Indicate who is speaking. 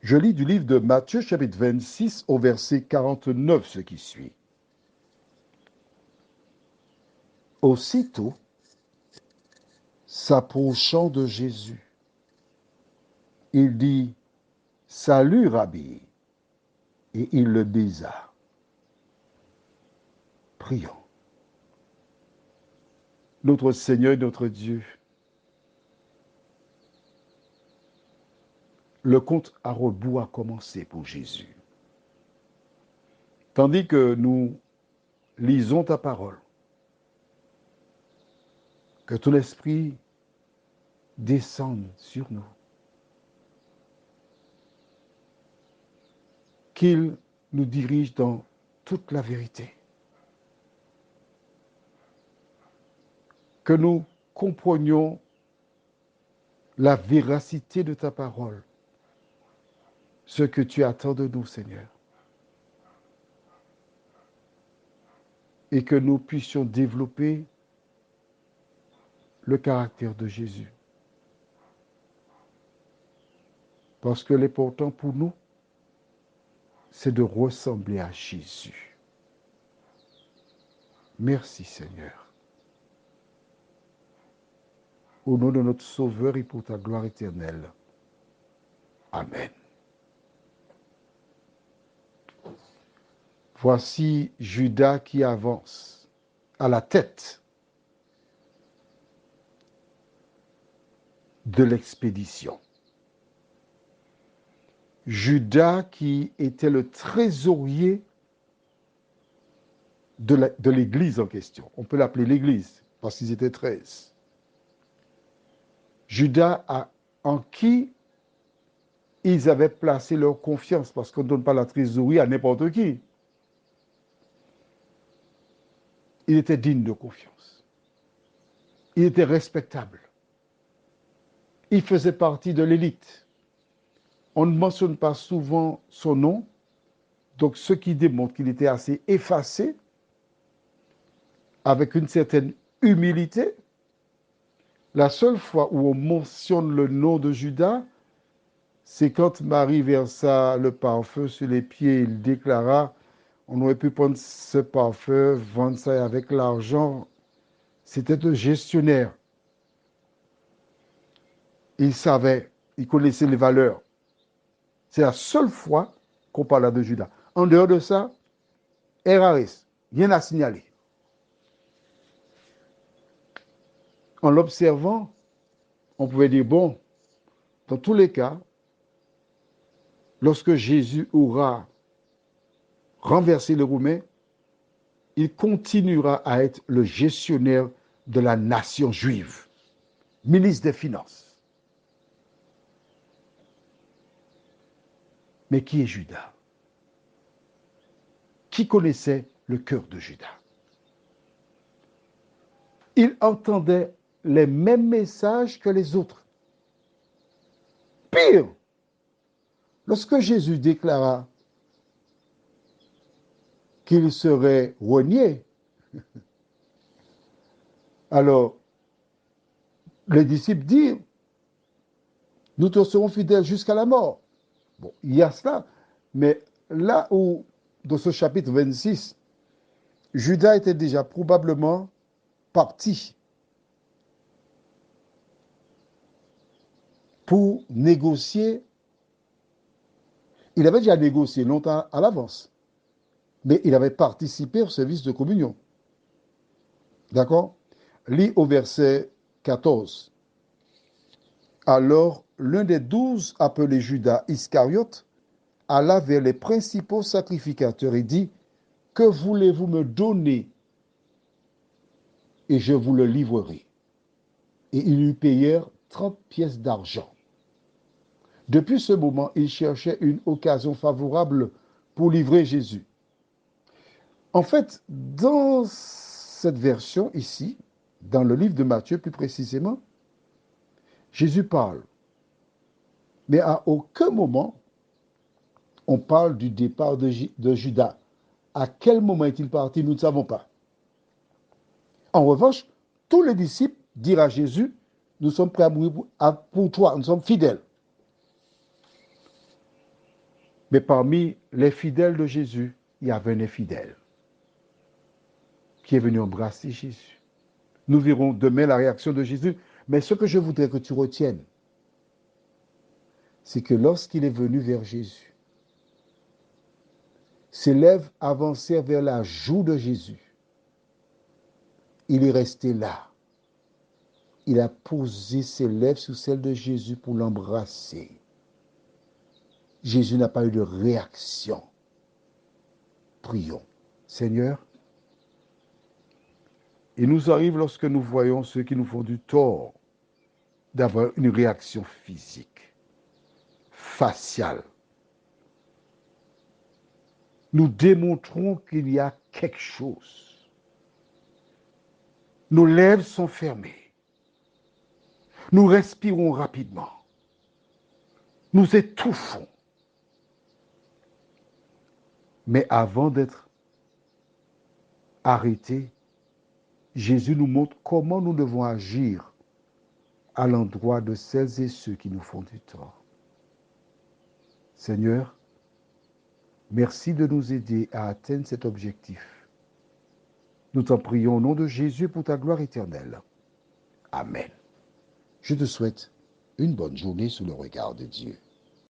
Speaker 1: Je lis du livre de Matthieu, chapitre 26, au verset 49, ce qui suit. Aussitôt, s'approchant de Jésus, il dit « Salut, Rabbi !» et il le baisa. Prions. Notre Seigneur et notre Dieu, le compte à rebours a commencé pour Jésus. Tandis que nous lisons ta parole, que ton esprit descende sur nous, qu'il nous dirige dans toute la vérité, que nous comprenions la véracité de ta parole, ce que tu attends de nous, Seigneur, et que nous puissions développer le caractère de Jésus. Parce que l'important pour nous, c'est de ressembler à Jésus. Merci, Seigneur. Au nom de notre Sauveur et pour ta gloire éternelle. Amen. Voici Judas qui avance à la tête de l'expédition. Judas qui était le trésorier de l'église en question. On peut l'appeler l'église parce qu'ils étaient 13. Judas en qui ils avaient placé leur confiance parce qu'on ne donne pas la trésorerie à n'importe qui. Il était digne de confiance. Il était respectable. Il faisait partie de l'élite. On ne mentionne pas souvent son nom, donc ce qui démontre qu'il était assez effacé, avec une certaine humilité. La seule fois où on mentionne le nom de Judas, c'est quand Marie versa le parfum sur les pieds. Il déclara, on aurait pu prendre ce parfum, vendre ça avec l'argent. C'était un gestionnaire. Il savait, il connaissait les valeurs. C'est la seule fois qu'on parle de Judas. En dehors de ça, Eraris, rien à signaler. En l'observant, on pouvait dire, bon, dans tous les cas, lorsque Jésus aura renversé les Romains, il continuera à être le gestionnaire de la nation juive, ministre des Finances. Mais qui est Judas? Qui connaissait le cœur de Judas? Il entendait les mêmes messages que les autres. Pire, lorsque Jésus déclara qu'il serait renié, alors les disciples dirent, nous te serons fidèles jusqu'à la mort. Bon, il y a cela, mais là où, dans ce chapitre 26, Judas était déjà probablement parti pour négocier. Il avait déjà négocié longtemps à l'avance, mais il avait participé au service de communion. D'accord? Lis au verset 14. Alors, l'un des 12, appelé Judas Iscariote, alla vers les principaux sacrificateurs et dit, « Que voulez-vous me donner et je vous le livrerai. » Et ils lui payèrent 30 pièces d'argent. Depuis ce moment, il cherchait une occasion favorable pour livrer Jésus. En fait, dans cette version ici, dans le livre de Matthieu plus précisément, Jésus parle. Mais à aucun moment, on parle du départ de Judas. À quel moment est-il parti? Nous ne savons pas. En revanche, tous les disciples dirent à Jésus, nous sommes prêts à mourir pour toi, nous sommes fidèles. Mais parmi les fidèles de Jésus, il y avait un infidèle qui est venu embrasser Jésus. Nous verrons demain la réaction de Jésus. Mais ce que je voudrais que tu retiennes, c'est que lorsqu'il est venu vers Jésus, ses lèvres avancèrent vers la joue de Jésus. Il est resté là. Il a posé ses lèvres sur celles de Jésus pour l'embrasser. Jésus n'a pas eu de réaction. Prions. Seigneur, il nous arrive lorsque nous voyons ceux qui nous font du tort d'avoir une réaction physique, faciale. Nous démontrons qu'il y a quelque chose. Nos lèvres sont fermées. Nous respirons rapidement. Nous étouffons. Mais avant d'être arrêtés, Jésus nous montre comment nous devons agir à l'endroit de celles et ceux qui nous font du tort. Seigneur, merci de nous aider à atteindre cet objectif. Nous t'en prions au nom de Jésus pour ta gloire éternelle. Amen. Je te souhaite une bonne journée sous le regard de Dieu.